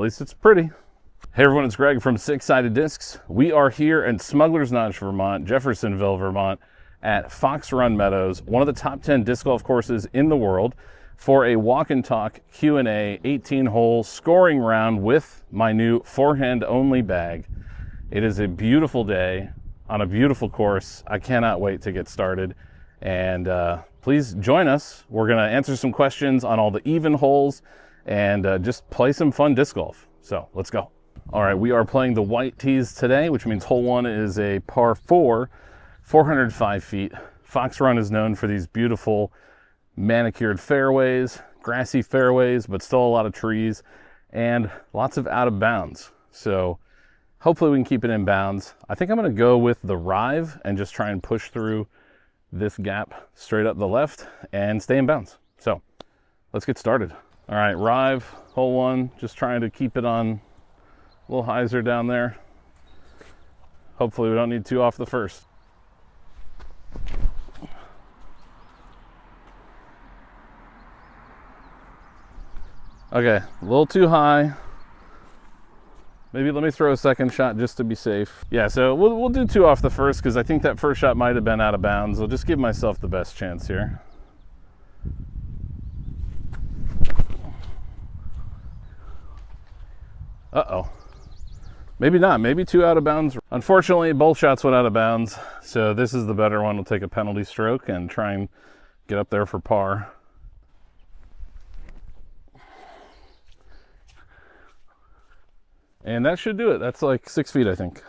least it's pretty. Hey everyone, it's Greg from Six Sided Discs. We are here in Smuggler's Notch, Vermont, Jeffersonville, Vermont, at Fox Run Meadows, one of the top 10 disc golf courses in the world, for a walk and talk Q&A 18-hole scoring round with my new forehand only bag. It is a beautiful day on a beautiful course. I cannot wait to get started. And please join us. We're going to answer some questions on all the even holes and just play some fun disc golf. So let's go. All right, we are playing the white tees today, which means hole one is a par 4, 405 feet. Fox Run is known for these beautiful manicured fairways, grassy fairways, but still a lot of trees and lots of out of bounds. So hopefully we can keep it in bounds. I think I'm going to go with the Rive and just try and push through this gap straight up the left and stay in bounds. So let's get started. All right, Rive, hole one, just trying to keep it on a little hyzer down there. Hopefully we don't need two off the first. Okay, a little too high. Maybe let me throw a second shot just to be safe. Yeah, so we'll do two off the first because I think that first shot might have been out of bounds. I'll just give myself the best chance here. Uh-oh. Maybe not. Maybe two out of bounds. Unfortunately, both shots went out of bounds. So this is the better one. We'll take a penalty stroke and try and get up there for par. And that should do it. That's like 6 feet, I think.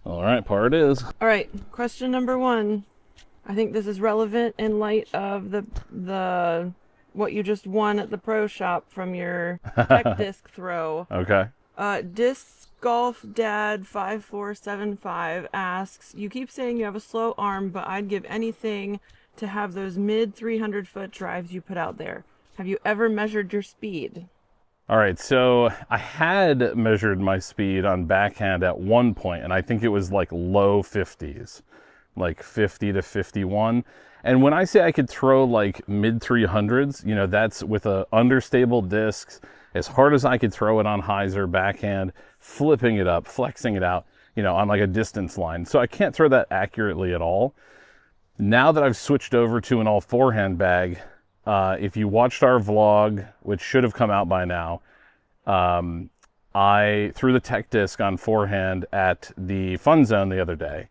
All right, par it is. All right, question number one. I think this is relevant in light of the what you just won at the pro shop from your tech disc throw. Okay. Disc Golf Dad 5475 asks, you keep saying you have a slow arm, but I'd give anything to have those mid 300-foot drives you put out there. Have you ever measured your speed? All right, so I had measured my speed on backhand at one point, and I think it was like low 50s, like 50 to 51. And when I say I could throw like mid 300s, you know, that's with a understable discs, as hard as I could throw it on hyzer backhand, flipping it up, flexing it out, you know, on like a distance line. So I can't throw that accurately at all. Now that I've switched over to an all forehand bag, if you watched our vlog, which should have come out by now, I threw the tech disc on forehand at the Fun Zone the other day.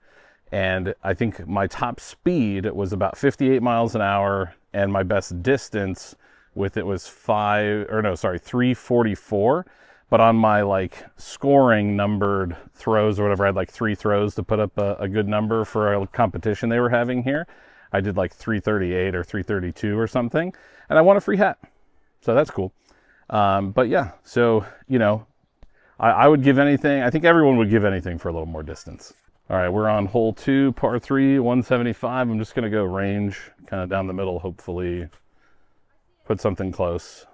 And I think my top speed was about 58 miles an hour, and my best distance with it was 344. But on my like scoring numbered throws or whatever, I had like 3 throws to put up a good number for a competition they were having here. I did like 338 or 332 or something, and I won a free hat. So that's cool. But yeah, so, you know, I would give anything. I think everyone would give anything for a little more distance. All right, we're on hole 2, par 3, 175. I'm just going to go range kind of down the middle, hopefully put something close.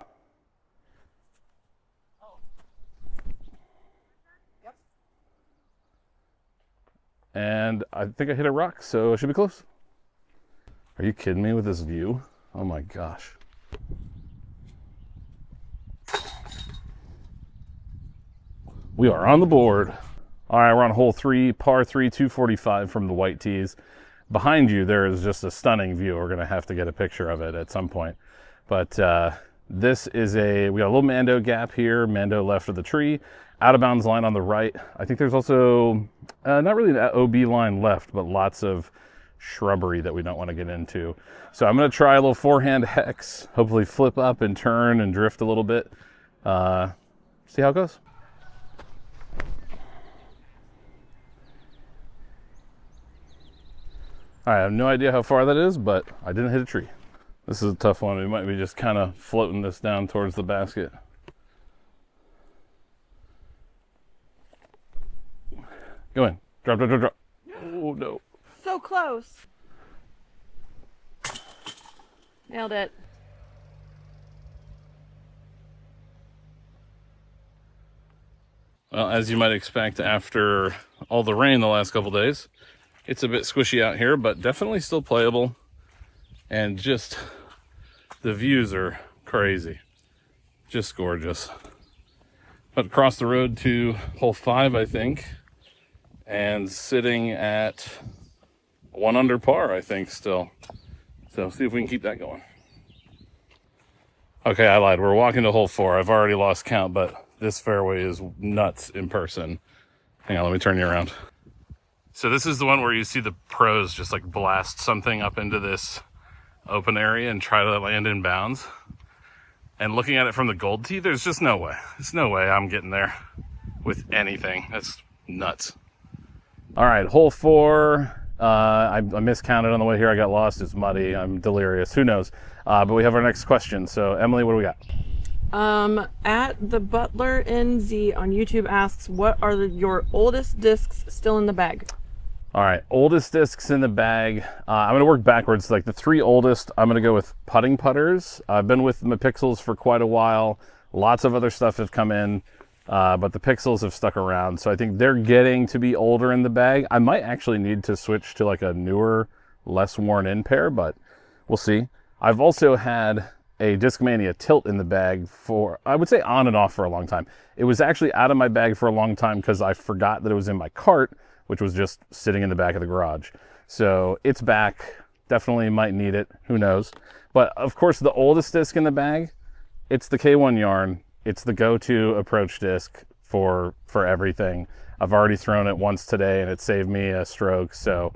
And I think I hit a rock, so it should be close. Are you kidding me with this view? Oh my gosh. We are on the board. All right, we're on hole 3, par 3, 245 from the white tees. Behind you, there is just a stunning view. We're gonna have to get a picture of it at some point. But this is we got a little Mando gap here, Mando left of the tree, out of bounds line on the right. I think there's also, not really an OB line left, but lots of shrubbery that we don't want to get into. So I'm going to try a little forehand hex, hopefully flip up and turn and drift a little bit. See how it goes. All right, I have no idea how far that is, but I didn't hit a tree. This is a tough one. We might be just kind of floating this down towards the basket. Go in. Drop, drop, drop, drop. Oh, no. So close. Nailed it. Well, as you might expect after all the rain the last couple days, it's a bit squishy out here, but definitely still playable. And just the views are crazy. Just gorgeous. But across the road to hole 5, I think, and sitting at 1 under par, I think, still. So see if we can keep that going. Okay, I lied. We're walking to hole 4. I've already lost count, but this fairway is nuts in person. Hang on, let me turn you around. So this is the one where you see the pros just like blast something up into this open area and try to land in bounds. And looking at it from the gold tee, there's just no way. There's no way I'm getting there with anything. That's nuts. All right, hole 4. I miscounted on the way here. I got lost. It's muddy. I'm delirious. Who knows? But we have our next question. So Emily, what do we got? At the Butler NZ on YouTube asks, what are your oldest discs still in the bag? All right, oldest discs in the bag. I'm going to work backwards. Like the 3 oldest, I'm going to go with putting putters. I've been with my Pixels for quite a while. Lots of other stuff have come in, but the Pixels have stuck around. So I think they're getting to be older in the bag. I might actually need to switch to like a newer, less worn in pair, but we'll see. I've also had a Discmania Tilt in the bag for, I would say on and off for a long time. It was actually out of my bag for a long time because I forgot that it was in my cart, which was just sitting in the back of the garage. So it's back. Definitely might need it. Who knows? But of course, the oldest disc in the bag, it's the K1 yarn. It's the go-to approach disc for everything. I've already thrown it once today and it saved me a stroke. So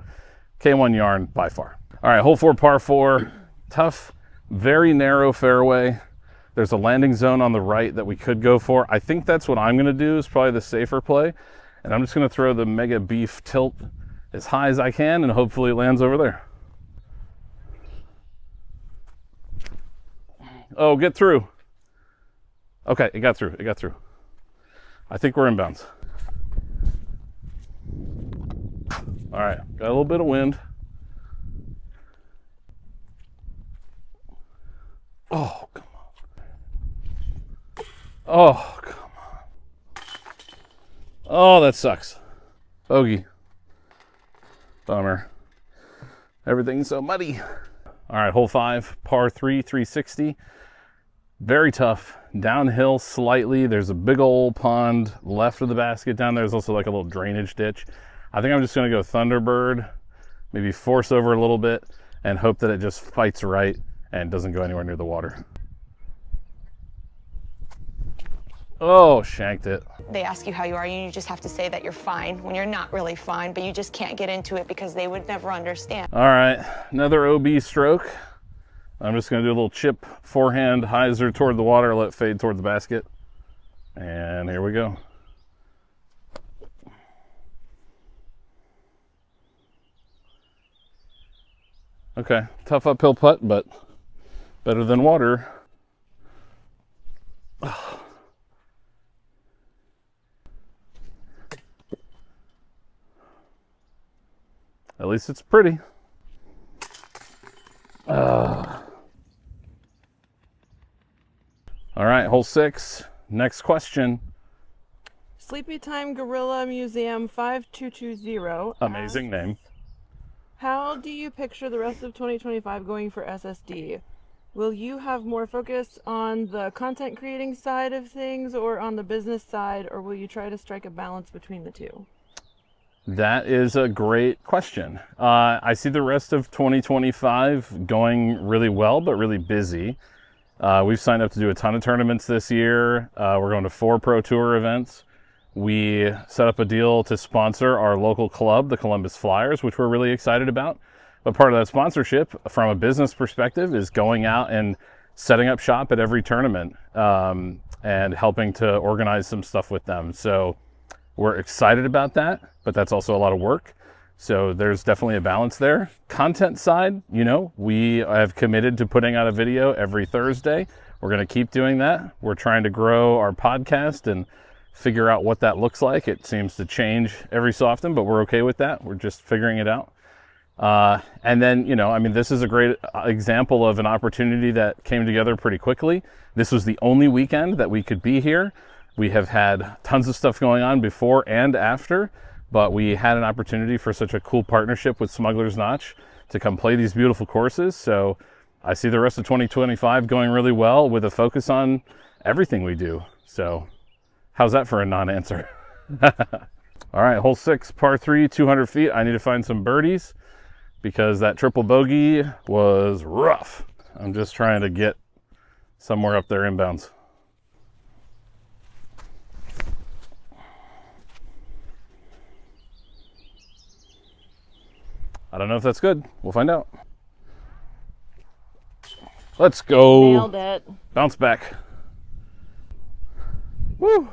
K1 yarn by far. All right, hole 4, par 4. Tough, very narrow fairway. There's a landing zone on the right that we could go for. I think that's what I'm going to do, is probably the safer play. And I'm just going to throw the Mega Beef Tilt as high as I can, and hopefully it lands over there. Oh, get through. Okay, it got through. It got through. I think we're in bounds. All right, got a little bit of wind. Oh, come on. Oh, come on. Oh, that sucks. Bogey. Bummer. Everything's so muddy. All right, hole 5, par 3, 360. Very tough. Downhill slightly. There's a big old pond left of the basket down there. There's also like a little drainage ditch. I think I'm just going to go Thunderbird, maybe force over a little bit, and hope that it just fights right and doesn't go anywhere near the water. Oh, shanked it. They ask you how you are, and you just have to say that you're fine when you're not really fine, but you just can't get into it because they would never understand. All right, another OB stroke. I'm just going to do a little chip forehand hyzer toward the water, let it fade toward the basket. And here we go. Okay, tough uphill putt, but better than water. At least it's pretty. All right, hole 6. Next question. Sleepy Time Gorilla Museum 5220. Amazing name. How do you picture the rest of 2025 going for SSD? Will you have more focus on the content creating side of things or on the business side, or will you try to strike a balance between the two? That is a great question. I see the rest of 2025 going really well, but really busy. We've signed up to do a ton of tournaments this year. We're going to 4 Pro Tour events. We set up a deal to sponsor our local club, the Columbus Flyers, which we're really excited about. But part of that sponsorship, from a business perspective, is going out and setting up shop at every tournament and helping to organize some stuff with them. So we're excited about that, but that's also a lot of work. So there's definitely a balance there. Content side, you know, we have committed to putting out a video every Thursday. We're going to keep doing that. We're trying to grow our podcast and figure out what that looks like. It seems to change every so often, but we're okay with that. We're just figuring it out. And then, you know, I mean, this is a great example of an opportunity that came together pretty quickly. This was the only weekend that we could be here. We have had tons of stuff going on before and after, but we had an opportunity for such a cool partnership with Smuggler's Notch to come play these beautiful courses. So I see the rest of 2025 going really well with a focus on everything we do. So how's that for a non-answer? All right, hole 6, par 3, 200 feet. I need to find some birdies because that triple bogey was rough. I'm just trying to get somewhere up there inbounds. I don't know if that's good. We'll find out. Let's go. Nailed it. Bounce back. Woo.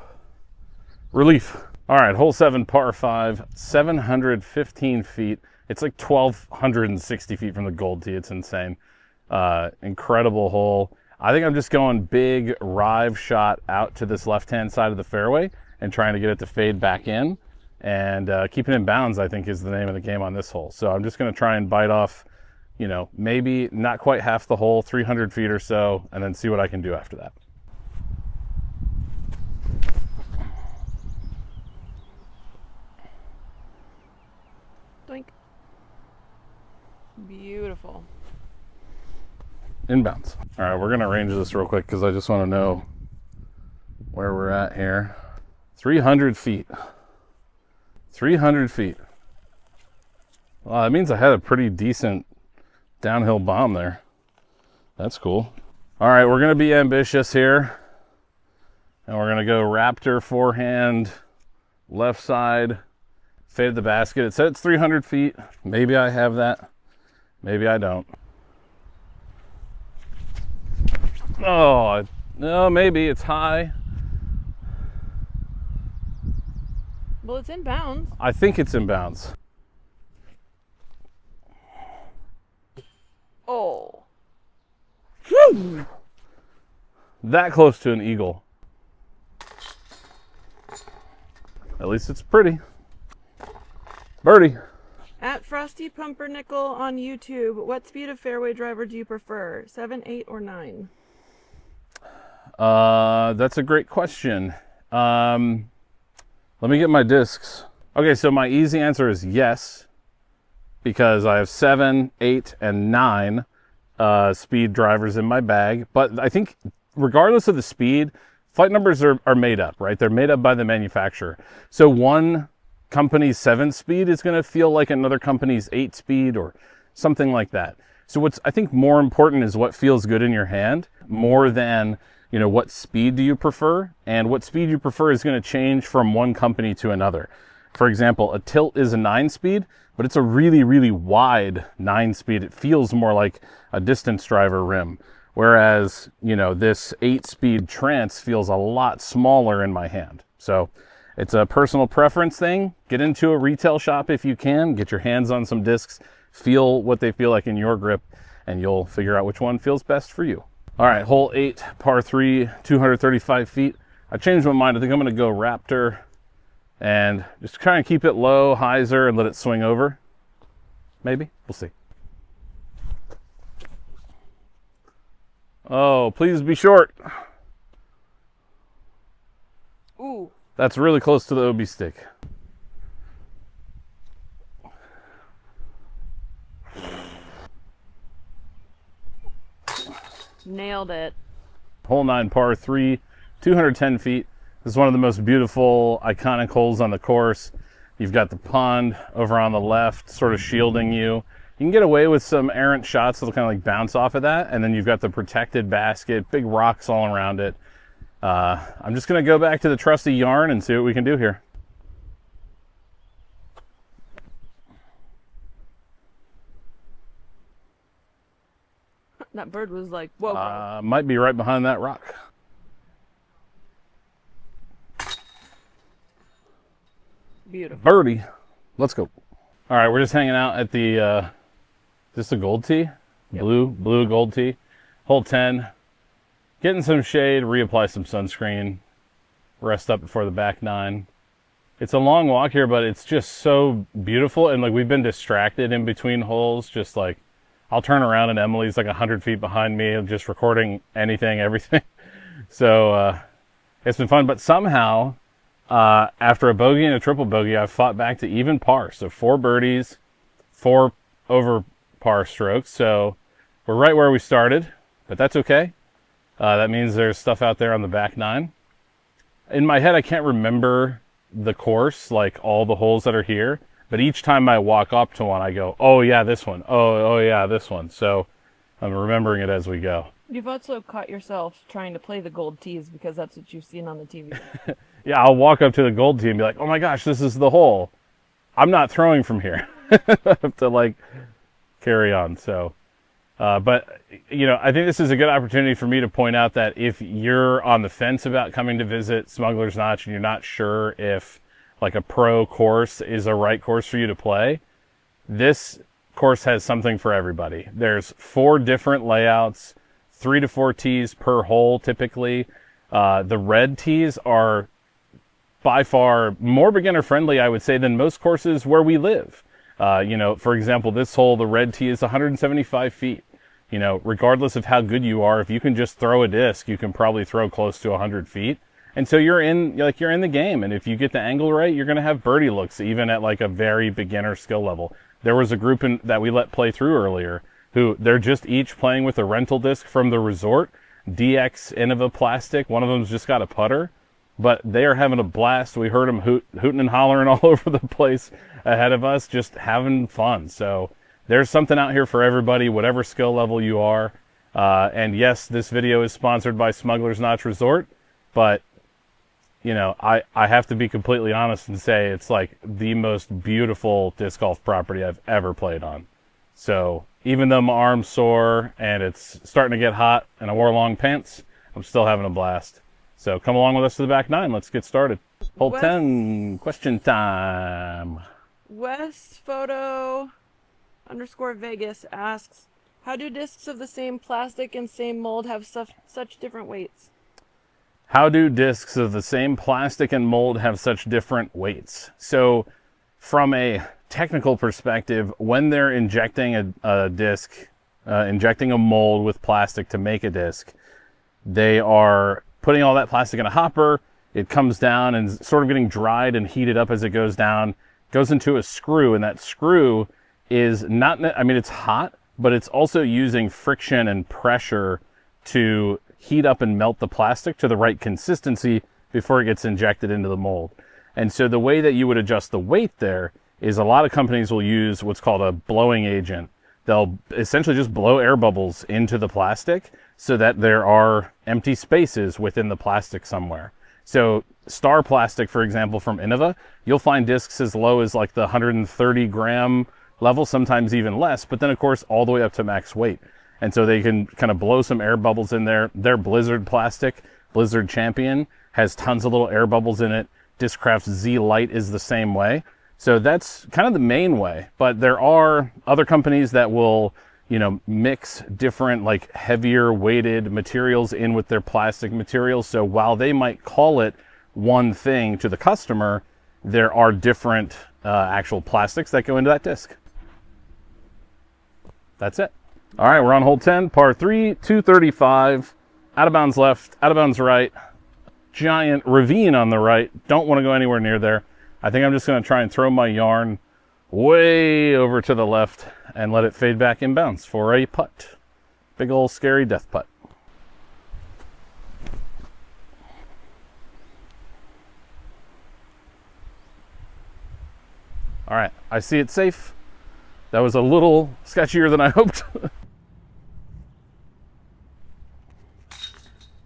Relief. All right, hole 7, par 5, 715 feet. It's like 1,260 feet from the gold tee. It's insane. Incredible hole. I think I'm just going big rive shot out to this left-hand side of the fairway and trying to get it to fade back in. And keeping in bounds, I think, is the name of the game on this hole. So I'm just going to try and bite off, you know, maybe not quite half the hole, 300 feet or so, and then see what I can do after that. Doink. Beautiful. Inbounds. All right, we're going to range this real quick because I just want to know where we're at here. 300 feet. 300 feet. Well, that means I had a pretty decent downhill bomb there. That's cool. All right, we're going to be ambitious here. And we're going to go Raptor forehand, left side, fade the basket. It said it's 300 feet. Maybe I have that. Maybe I don't. Oh, no, maybe it's high. Well, it's in bounds. I think it's in bounds. Oh. Whew. That close to an eagle. At least it's pretty. Birdie. At Frosty Pumpernickel on YouTube, what speed of fairway driver do you prefer? 7, 8, or 9? That's a great question. Let me get my discs. Okay, so my easy answer is yes, because I have 7, 8, and 9 speed drivers in my bag. But I think regardless of the speed, flight numbers are made up, right? They're made up by the manufacturer. So one company's 7 speed is going to feel like another company's 8 speed or something like that. So what's I think more important is what feels good in your hand more than, you know, what speed do you prefer, and what speed you prefer is going to change from one company to another. For example, a Tilt is a 9 speed, but it's a really, really wide 9 speed. It feels more like a distance driver rim. Whereas, you know, this 8 speed Trance feels a lot smaller in my hand. So it's a personal preference thing. Get into a retail shop if you can, get your hands on some discs, feel what they feel like in your grip, and you'll figure out which one feels best for you. All right, hole 8, par 3, 235 feet. I changed my mind. I think I'm going to go Raptor and just try and keep it low, hyzer, and let it swing over. Maybe. We'll see. Oh, please be short. Ooh. That's really close to the OB stick. Nailed it. Hole 9, par 3, 210 feet. This is one of the most beautiful, iconic holes on the course. You've got the pond over on the left, sort of shielding you. You can get away with some errant shots that'll kind of like bounce off of that, and then you've got the protected basket, big rocks all around it. I'm just going to go back to the trusty yarn and see what we can do here. That bird was like, whoa. Might be right behind that rock. Beautiful. Birdie. Let's go. All right, we're just hanging out at the, just a gold tee? Yep. Blue gold tee. Hole 10. Getting some shade, reapply some sunscreen. Rest up before the back 9. It's a long walk here, but it's just so beautiful. And like we've been distracted in between holes, just like, I'll turn around and Emily's like 100 feet behind me, just recording anything, everything. So it's been fun, but somehow after a bogey and a triple bogey, I've fought back to even par. So 4 birdies, 4 over par strokes. So we're right where we started, but that's okay. That means there's stuff out there on the back 9. In my head, I can't remember the course, like all the holes that are here, but each time I walk up to one, I go, oh yeah, this one. Oh yeah, this one. So I'm remembering it as we go. You've also caught yourself trying to play the gold tees because that's what you've seen on the TV. Yeah, I'll walk up to the gold tee and be like, oh my gosh, this is the hole. I'm not throwing from here. I have to like carry on. So, but you know, I think this is a good opportunity for me to point out that if you're on the fence about coming to visit Smuggler's Notch and you're not sure if like a pro course is a right course for you to play, this course has something for everybody. There's 4 different layouts, 3 to 4 tees per hole typically. The red tees are by far more beginner friendly, I would say, than most courses where we live. You know, for example, this hole, the red tee is 175 feet. You know, regardless of how good you are, if you can just throw a disc, you can probably throw close to 100 feet. And so you're in the game. And if you get the angle right, you're going to have birdie looks, even at like a very beginner skill level. There was a group that we let play through earlier who they're just each playing with a rental disc from the resort, DX Innova plastic. One of them's just got a putter, but they are having a blast. We heard them hooting and hollering all over the place ahead of us, just having fun. So there's something out here for everybody, whatever skill level you are. And yes, this video is sponsored by Smuggler's Notch Resort, but you know, I have to be completely honest and say it's like the most beautiful disc golf property I've ever played on. So even though my arm's sore and it's starting to get hot and I wore long pants, I'm still having a blast. So come along with us to the back 9. Let's get started. Hole 10, question time. West Photo _Vegas asks, how do discs of the same plastic and same mold have such different weights? How do discs of the same plastic and mold have such different weights? So from a technical perspective, when they're injecting a disc, injecting a mold with plastic to make a disc, they are putting all that plastic in a hopper. It comes down and sort of getting dried and heated up as it goes down, goes into a screw, and that screw is not, I mean, it's hot, but it's also using friction and pressure to heat up and melt the plastic to the right consistency before it gets injected into the mold. And so the way that you would adjust the weight there is a lot of companies will use what's called a blowing agent. They'll essentially just blow air bubbles into the plastic so that there are empty spaces within the plastic somewhere. So Star Plastic, for example, from Innova, you'll find discs as low as like the 130 gram level, sometimes even less, but then of course all the way up to max weight. And so they can kind of blow some air bubbles in there. Their Blizzard plastic, Blizzard Champion, has tons of little air bubbles in it. Discraft's Z Lite is the same way. So that's kind of the main way. But there are other companies that will, you know, mix different like heavier weighted materials in with their plastic materials. So while they might call it one thing to the customer, there are different actual plastics that go into that disc. That's it. All right, we're on hole 10, par 3, 235, out of bounds left, out of bounds right, giant ravine on the right. Don't want to go anywhere near there. I think I'm just going to try and throw my yarn way over to the left and let it fade back inbounds for a putt. Big old scary death putt. All right, I see it safe. That was a little sketchier than I hoped.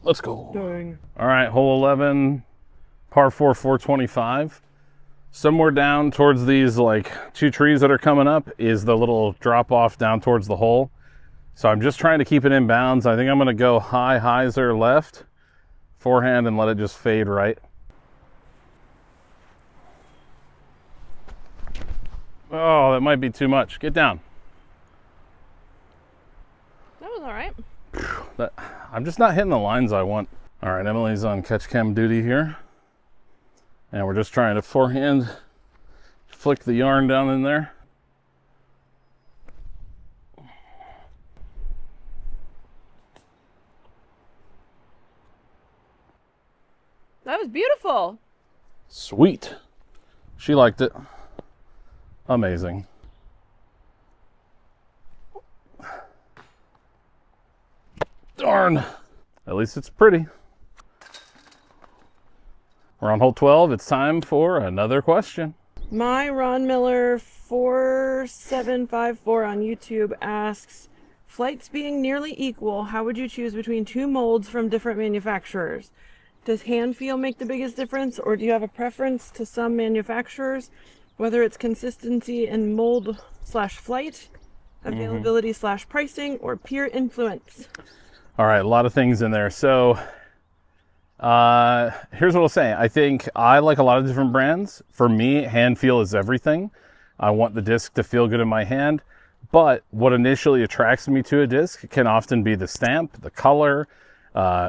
Let's go. Dang. All right, hole 11, par 4, 425. Somewhere down towards these like 2 trees that are coming up is the little drop off down towards the hole. So I'm just trying to keep it in bounds. I think I'm going to go high hyzer left, forehand, and let it just fade right. Oh, that might be too much. Get down. That was all right. I'm just not hitting the lines I want. All right, Emily's on catch cam duty here. And we're just trying to forehand flick the yarn down in there. That was beautiful. Sweet. She liked it. Amazing. Darn. At least it's pretty. We're on hole 12. It's time for another question. My Ron Miller 4754 on YouTube asks, flights being nearly equal, how would you choose between two molds from different manufacturers? Does hand feel make the biggest difference, or do you have a preference to some manufacturers, whether it's consistency in mold / flight, availability / pricing, or peer influence? All right, a lot of things in there. So here's what I'll say. I think I like a lot of different brands. For me, hand feel is everything. I want the disc to feel good in my hand, but what initially attracts me to a disc can often be the stamp, the color,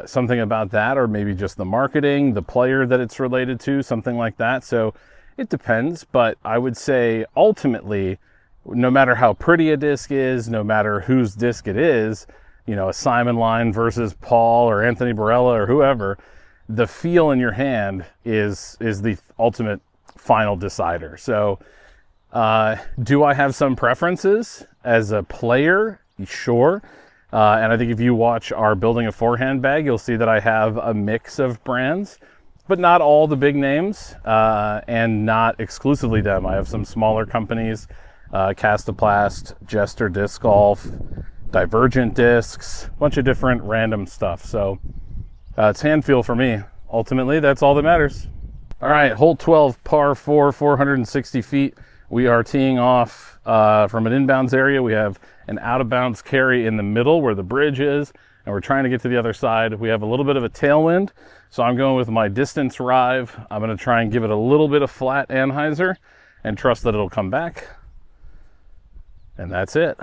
something about that, or maybe just the marketing, the player that it's related to, something like that. So it depends, but I would say ultimately, no matter how pretty a disc is, no matter whose disc it is, you know, a Simon line versus Paul or Anthony Barella or whoever, the feel in your hand is the ultimate final decider. So do I have some preferences as a player? Sure. And I think if you watch our Building a Forehand bag, you'll see that I have a mix of brands, but not all the big names, and not exclusively them. I have some smaller companies, Castoplast, Jester Disc Golf, Divergent Discs, a bunch of different random stuff. So it's hand feel for me. Ultimately, that's all that matters. All right, hole 12, par 4, 460 feet. We are teeing off from an inbounds area. We have an out of bounds carry in the middle where the bridge is, and we're trying to get to the other side. We have a little bit of a tailwind, so I'm going with my distance rive. I'm going to try and give it a little bit of flat anhyzer and trust that it'll come back. And that's it.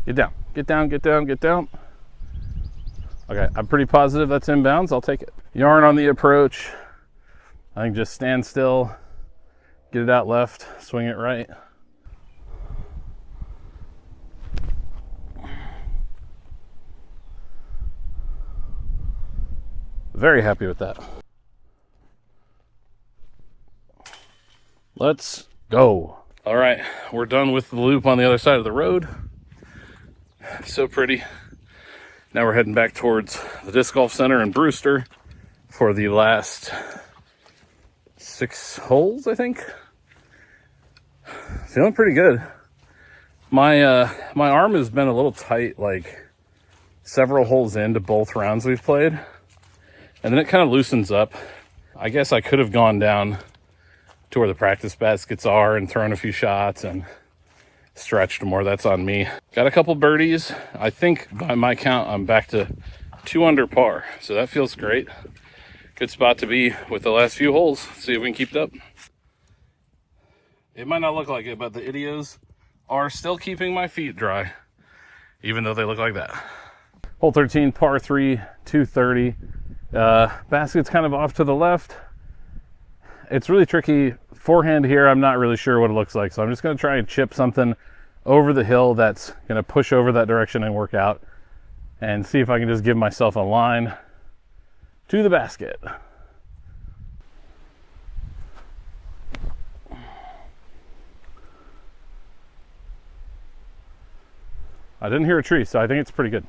Get down, get down, get down, get down. Okay, I'm pretty positive that's inbounds. I'll take it. Yarn on the approach. I think just stand still, get it out left, swing it right. Very happy with that. Let's go. All right, we're done with the loop on the other side of the road. So pretty. Now we're heading back towards the Disc Golf Center in Brewster for the last 6 holes, I think. Feeling pretty good. My arm has been a little tight, like several holes into both rounds we've played, and then it kind of loosens up. I guess I could have gone down to where the practice baskets are and thrown a few shots and stretched more. That's on me. Got a couple birdies. I think by my count, I'm back to 2 under par. So that feels great. Good spot to be with the last few holes. See if we can keep it up. It might not look like it, but the Idios are still keeping my feet dry, even though they look like that. Hole 13, par 3, 230. Basket's kind of off to the left. It's really tricky. Forehand here, I'm not really sure what it looks like, so I'm just going to try and chip something over the hill that's going to push over that direction and work out, and see if I can just give myself a line to the basket. I didn't hear a tree, so I think it's pretty good.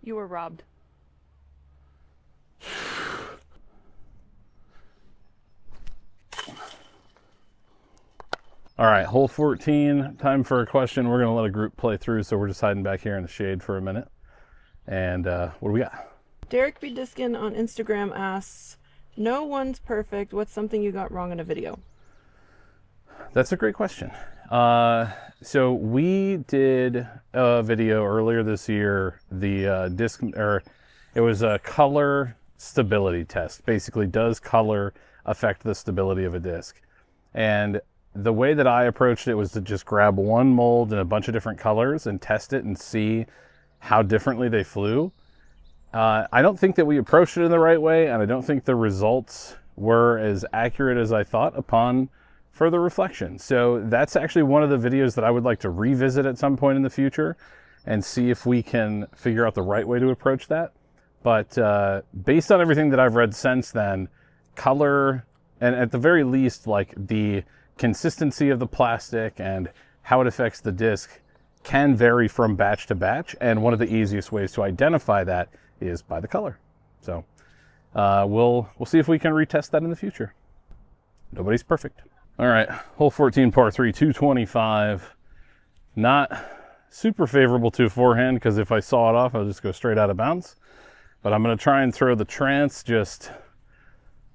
You were robbed. All right, hole 14, time for a question. We're going to let a group play through, so we're just hiding back here in the shade for a minute. And what do we got? Derek B. Diskin on Instagram asks, no one's perfect. What's something you got wrong in a video? That's a great question. So we did a video earlier this year, the disc, or it was a color stability test. Basically, does color affect the stability of a disc? And the way that I approached it was to just grab one mold in a bunch of different colors and test it and see how differently they flew. I don't think that we approached it in the right way, and I don't think the results were as accurate as I thought upon further reflection. So that's actually one of the videos that I would like to revisit at some point in the future and see if we can figure out the right way to approach that. But based on everything that I've read since then, color And at the very least, like the consistency of the plastic and how it affects the disc can vary from batch to batch. And one of the easiest ways to identify that is by the color. So we'll see if we can retest that in the future. Nobody's perfect. All right, hole 14, par 3, 225. Not super favorable to a forehand because if I saw it off, I'll just go straight out of bounds. But I'm going to try and throw the trance, just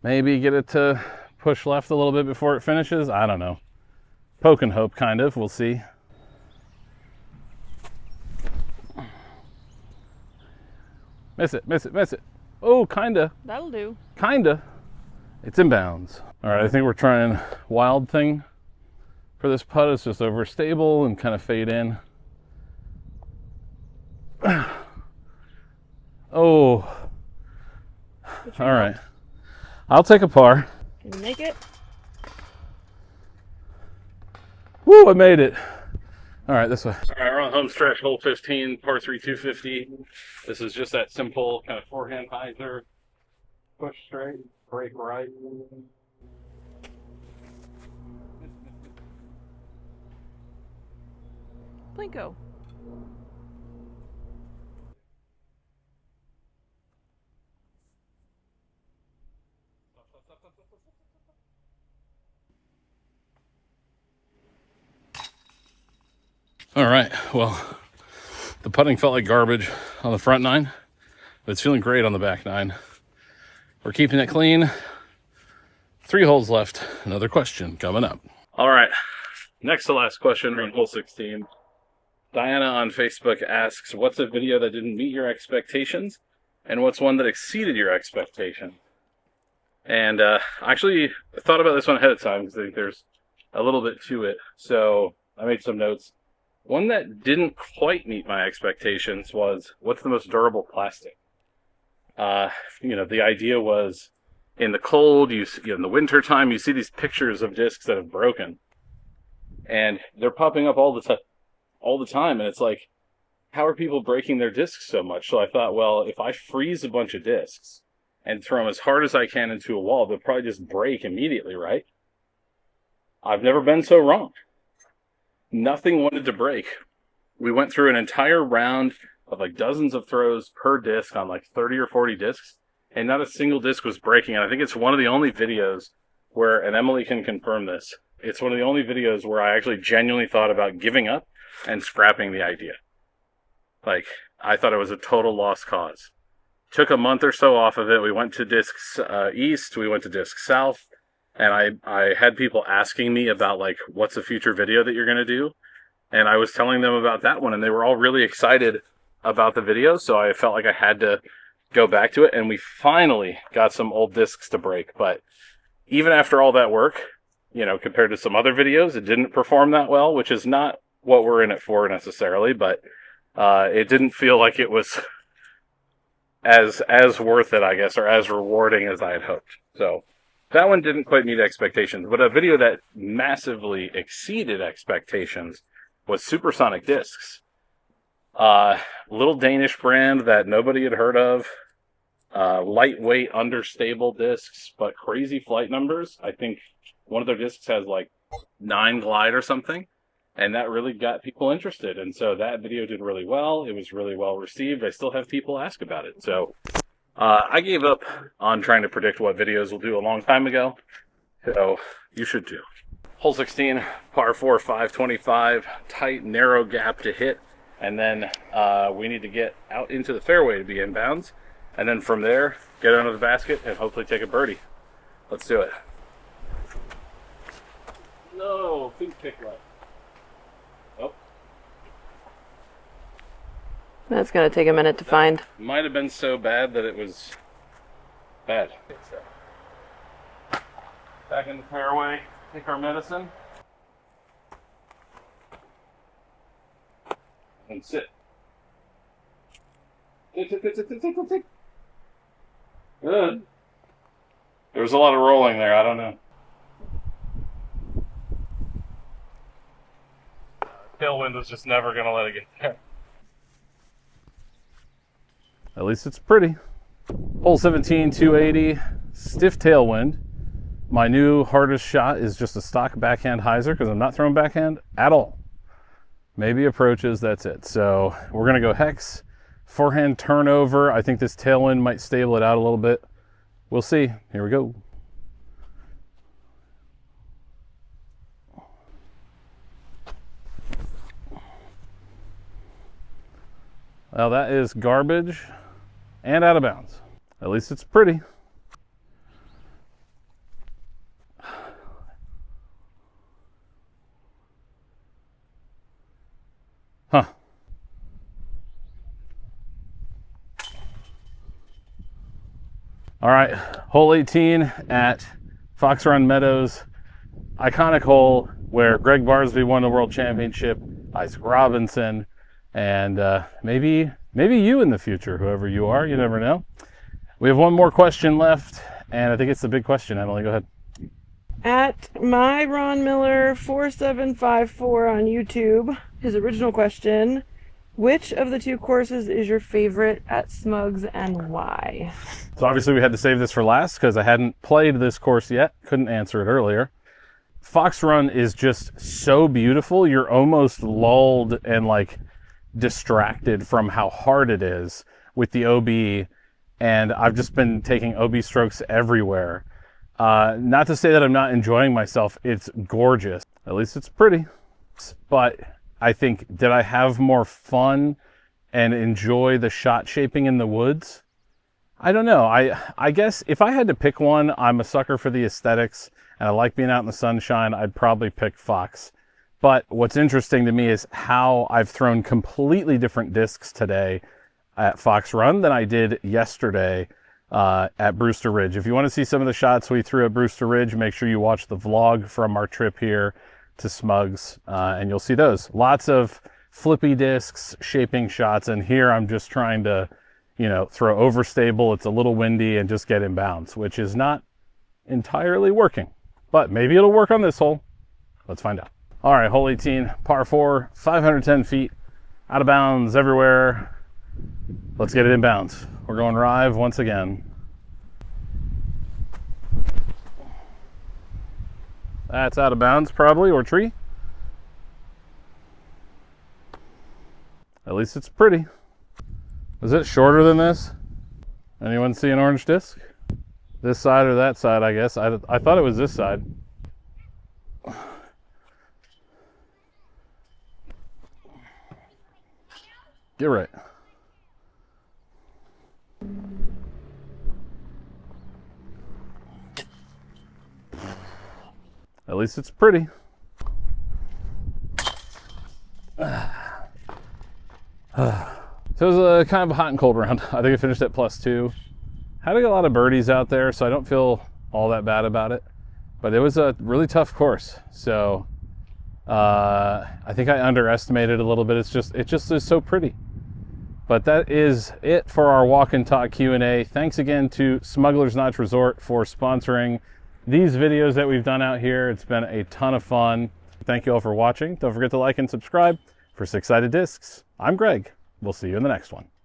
maybe get it to push left a little bit before it finishes. I don't know. Poke and hope, kind of. We'll see. Miss it, miss it, miss it. Oh, kinda. That'll do. Kinda. It's in bounds. All right, I think we're trying Wild Thing for this putt. It's just overstable and kind of fade in. Oh. All right. I'll take a par. Can you make it? Woo, I made it. All right, this way. All right, we're on home stretch, hole 15, par 3, 250. This is just that simple kind of forehand hyzer. Push straight, break right. Plinko. All right, well, the putting felt like garbage on the front nine, but it's feeling great on the back nine. We're keeping it clean. 3 holes left. Another question coming up. All right, next to last question on hole 16. Diana on Facebook asks, what's a video that didn't meet your expectations, and what's one that exceeded your expectation? And I actually thought about this one ahead of time because I think there's a little bit to it. So I made some notes. One that didn't quite meet my expectations was, what's the most durable plastic? You know, the idea was in the cold, in the winter time, you see these pictures of discs that have broken, and they're popping up all the time, and it's like, how are people breaking their discs so much? So I thought, well, if I freeze a bunch of discs and throw them as hard as I can into a wall, they'll probably just break immediately, right? I've never been so wrong. Nothing wanted to break. We went through an entire round of like dozens of throws per disc on like 30 or 40 discs, and not a single disc was breaking. And I think it's one of the only videos where, and Emily can confirm this, it's one of the only videos where I actually genuinely thought about giving up and scrapping the idea. Like, I thought it was a total lost cause. Took a month or so off of it. We went to discs east, we went to discs south, and I had people asking me about, like, what's a future video that you're going to do? And I was telling them about that one, and they were all really excited about the video, so I felt like I had to go back to it, and we finally got some old discs to break. But even after all that work, you know, compared to some other videos, it didn't perform that well, which is not what we're in it for necessarily, but it didn't feel like it was as worth it, I guess, or as rewarding as I had hoped. So that one didn't quite meet expectations, but a video that massively exceeded expectations was Supersonic Discs. Little Danish brand that nobody had heard of. Lightweight, understable discs, but crazy flight numbers. I think one of their discs has like 9 glide or something, and that really got people interested. And so that video did really well. It was really well received. I still have people ask about it. So I gave up on trying to predict what videos will do a long time ago. So you should too. Hole 16, par 4, 525, tight, narrow gap to hit. And then we need to get out into the fairway to be in bounds. And then from there, get under the basket and hopefully take a birdie. Let's do it. No, think kick left. Oh. That's going to take a minute to find. Might have been so bad that it was bad. Back in the fairway, take our medicine. And sit. Sit. Good. There was a lot of rolling there, I don't know. Tailwind was just never going to let it get there. At least it's pretty. Hole 17, 280, stiff tailwind. My new hardest shot is just a stock backhand hyzer because I'm not throwing backhand at all. Maybe approaches, that's it. So we're gonna go hex, forehand turnover. I think this tailwind might stable it out a little bit. We'll see. Here we go. Well, that is garbage and out of bounds. At least it's pretty. Huh. All right, hole 18 at Fox Run Meadows. Iconic hole where Greg Barsby won the world championship, Isaac Robinson, and maybe you in the future, whoever you are, you never know. We have one more question left, and I think it's the big question. Emily, go ahead. At my Ron Miller 4754 on YouTube, his original question, which of the two courses is your favorite at Smugs and why? So obviously we had to save this for last because I hadn't played this course yet. Couldn't answer it earlier. Fox Run is just so beautiful. You're almost lulled and like distracted from how hard it is with the OB. And I've just been taking OB strokes everywhere. Not to say that I'm not enjoying myself. It's gorgeous. At least it's pretty. But I think, did I have more fun and enjoy the shot shaping in the woods? I don't know. I guess if I had to pick one, I'm a sucker for the aesthetics and I like being out in the sunshine. I'd probably pick Fox. But what's interesting to me is how I've thrown completely different discs today at Fox Run than I did yesterday at Brewster Ridge. If you want to see some of the shots we threw at Brewster Ridge, make sure you watch the vlog from our trip here to Smugs, and you'll see those. Lots of flippy discs, shaping shots, and here I'm just trying to, throw overstable. It's a little windy and just get in bounds, which is not entirely working, but maybe it'll work on this hole. Let's find out. All right, hole 18, par 4, 510 feet, out of bounds everywhere. Let's get it in bounds. We're going Rive once again. That's out of bounds probably, or tree. At least it's pretty. Is it shorter than this? Anyone see an orange disc? This side or that side, I guess. I thought it was this side. Get right. At least it's pretty. So it was a kind of a hot and cold round. I think I finished at +2. Had a lot of birdies out there, so I don't feel all that bad about it. But it was a really tough course. So I think I underestimated a little bit. It just is so pretty. But that is it for our walk and talk Q&A. Thanks again to Smuggler's Notch Resort for sponsoring these videos that we've done out here. It's been a ton of fun. Thank you all for watching. Don't forget to like and subscribe. For Six Sided Discs, I'm Greg. We'll see you in the next one.